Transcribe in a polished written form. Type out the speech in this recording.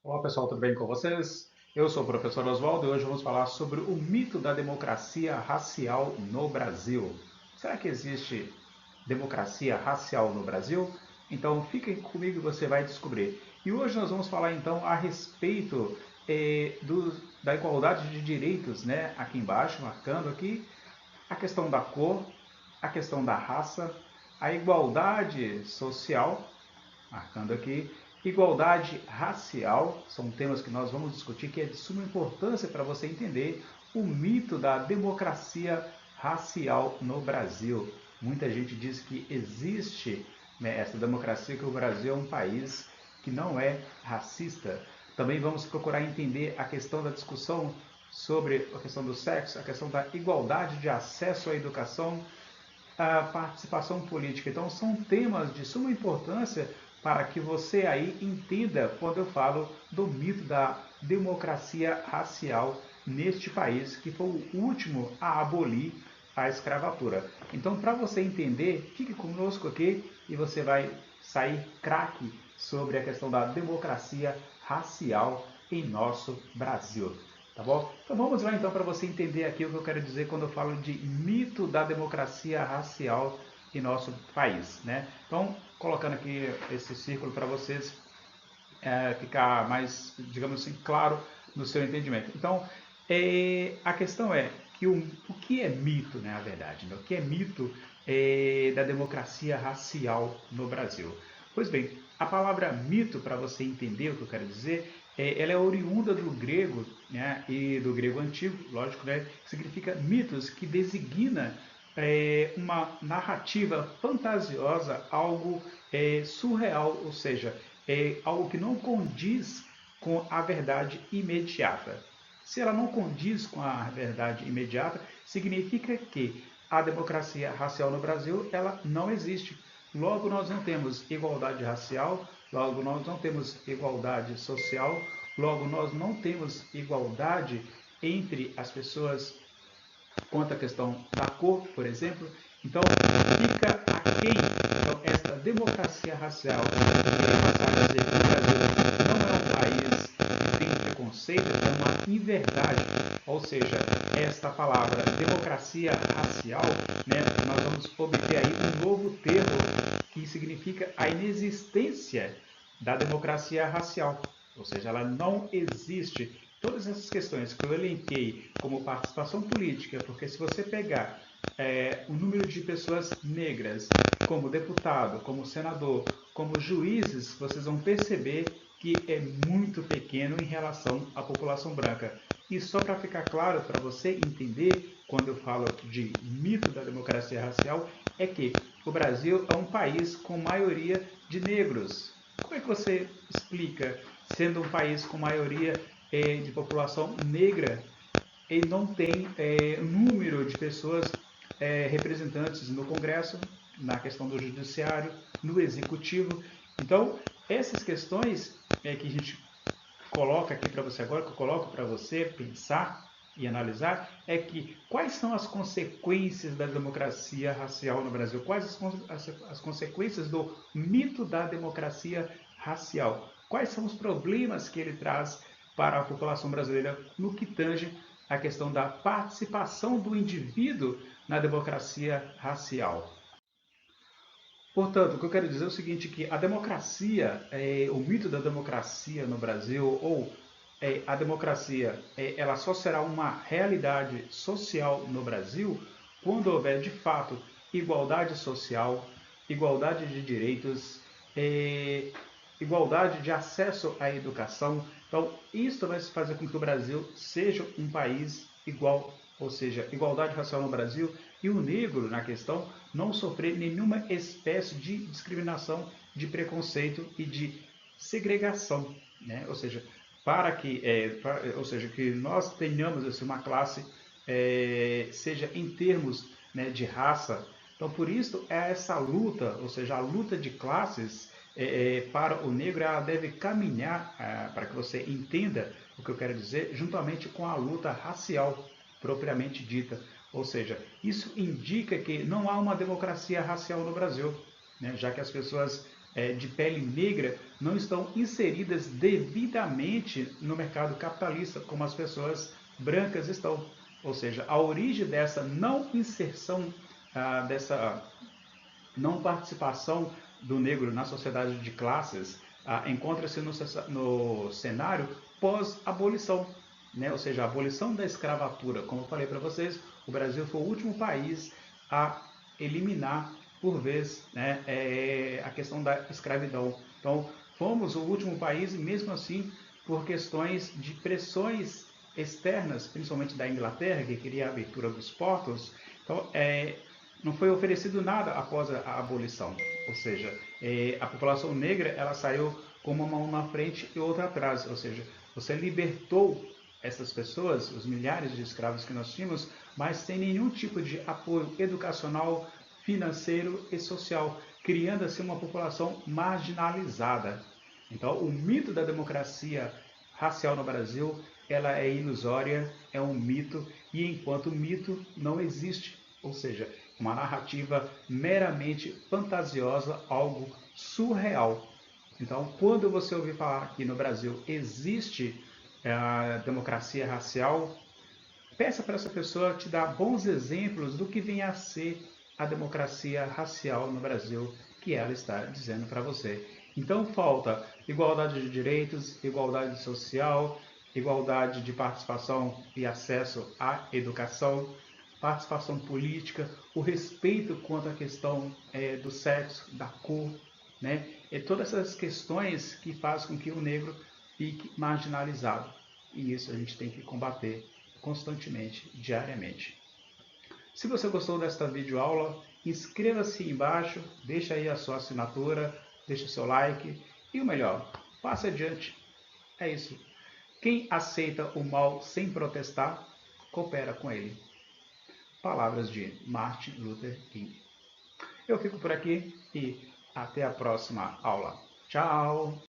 Olá pessoal, tudo bem com vocês? Eu sou o professor Oswaldo e hoje vamos falar sobre o mito da democracia racial no Brasil. Será que existe democracia racial no Brasil? Então fiquem comigo e você vai descobrir. E hoje nós vamos falar então a respeito da igualdade de direitos, né? Aqui embaixo, marcando aqui a questão da cor, a questão da raça, a igualdade social, marcando aqui, igualdade racial, são temas que nós vamos discutir que é de suma importância para você entender o mito da democracia racial no Brasil. Muita gente diz que existe, né, essa democracia, que o Brasil é um país que não é racista. Também vamos procurar entender a questão da discussão sobre a questão do sexo, a questão da igualdade de acesso à educação, a participação política. Então, são temas de suma importância para que você aí entenda quando eu falo do mito da democracia racial neste país, que foi o último a abolir a escravatura. Então, para você entender, fique conosco aqui e você vai sair craque sobre a questão da democracia racial em nosso Brasil. Tá bom? Então vamos lá então para você entender aqui o que eu quero dizer quando eu falo de mito da democracia racial em nosso país, né? Então, colocando aqui esse círculo para vocês ficar mais, digamos assim, claro no seu entendimento. Então, a questão é que o que é mito, né, na verdade? Né? O que é mito da democracia racial no Brasil? Pois bem, a palavra mito, para você entender o que eu quero dizer, ela é oriunda do grego, né, e do grego antigo, lógico, né, que significa mitos, que designa uma narrativa fantasiosa, algo surreal, ou seja, algo que não condiz com a verdade imediata. Se ela não condiz com a verdade imediata, significa que a democracia racial no Brasil ela não existe. Logo, nós não temos igualdade racial, logo, nós não temos igualdade social, logo, nós não temos igualdade entre as pessoas quanto à questão da cor, por exemplo. Então, fica aquém. Então, esta democracia racial, passar a dizer que o Brasil não é um país que tem preconceito, é uma inverdade. Ou seja, esta palavra democracia racial, né, nós vamos obter aí um novo termo que significa a inexistência da democracia racial. Ou seja, ela não existe. Todas essas questões que eu elenquei como participação política, porque se você pegar o número de pessoas negras como deputado, como senador, como juízes, vocês vão perceber que é muito pequeno em relação à população branca. E só para ficar claro, para você entender, quando eu falo de mito da democracia racial, é que o Brasil é um país com maioria de negros. Como é que você explica, sendo um país com maioria de população negra, ele não tem número de pessoas representantes no Congresso, na questão do Judiciário, no Executivo? Então, essas questões que a gente coloca aqui para você agora, que eu coloco para você pensar e analisar, é que quais são as consequências da democracia racial no Brasil? Quais as consequências do mito da democracia racial? Quais são os problemas que ele traz para a população brasileira no que tange a questão da participação do indivíduo na democracia racial? Portanto, o que eu quero dizer é o seguinte, que a democracia, o mito da democracia no Brasil, ou a democracia, ela só será uma realidade social no Brasil quando houver, de fato, igualdade social, igualdade de direitos, é, igualdade de acesso à educação. Então, isso vai fazer com que o Brasil seja um país igual, ou seja, igualdade racial no Brasil e o negro, na questão, não sofrer nenhuma espécie de discriminação, de preconceito e de segregação, né? Ou seja, ou seja, que nós tenhamos assim, uma classe seja em termos, né, de raça. Então, por isso é essa luta, ou seja, a luta de classes para o negro, ela deve caminhar, para que você entenda o que eu quero dizer, juntamente com a luta racial propriamente dita. Ou seja, isso indica que não há uma democracia racial no Brasil, né? Já que as pessoas de pele negra não estão inseridas devidamente no mercado capitalista, como as pessoas brancas estão. Ou seja, a origem dessa não inserção, dessa não participação do negro na sociedade de classes, encontra-se no cenário pós-abolição, né? Ou seja, a abolição da escravatura. Como eu falei para vocês, o Brasil foi o último país a eliminar, por vez, né, a questão da escravidão. Então, fomos o último país, e mesmo assim, por questões de pressões externas, principalmente da Inglaterra, que queria a abertura dos portos, então, não foi oferecido nada após a abolição. Ou seja, a população negra ela saiu com uma mão na frente e outra atrás. Ou seja, você libertou essas pessoas, os milhares de escravos que nós tínhamos, mas sem nenhum tipo de apoio educacional, financeiro e social, criando assim uma população marginalizada. Então, o mito da democracia racial no Brasil, ela é ilusória, é um mito, e enquanto mito não existe, ou seja, uma narrativa meramente fantasiosa, algo surreal. Então, quando você ouvir falar que no Brasil existe a democracia racial, peça para essa pessoa te dar bons exemplos do que vem a ser a democracia racial no Brasil, que ela está dizendo para você. Então falta igualdade de direitos, igualdade social, igualdade de participação e acesso à educação, participação política, o respeito quanto à questão do sexo, da cor, né? E todas essas questões que fazem com que o negro fique marginalizado. E isso a gente tem que combater constantemente, diariamente. Se você gostou desta videoaula, inscreva-se embaixo, deixa aí a sua assinatura, deixa o seu like e o melhor, passe adiante. É isso. Quem aceita o mal sem protestar, coopera com ele. Palavras de Martin Luther King. Eu fico por aqui e até a próxima aula. Tchau!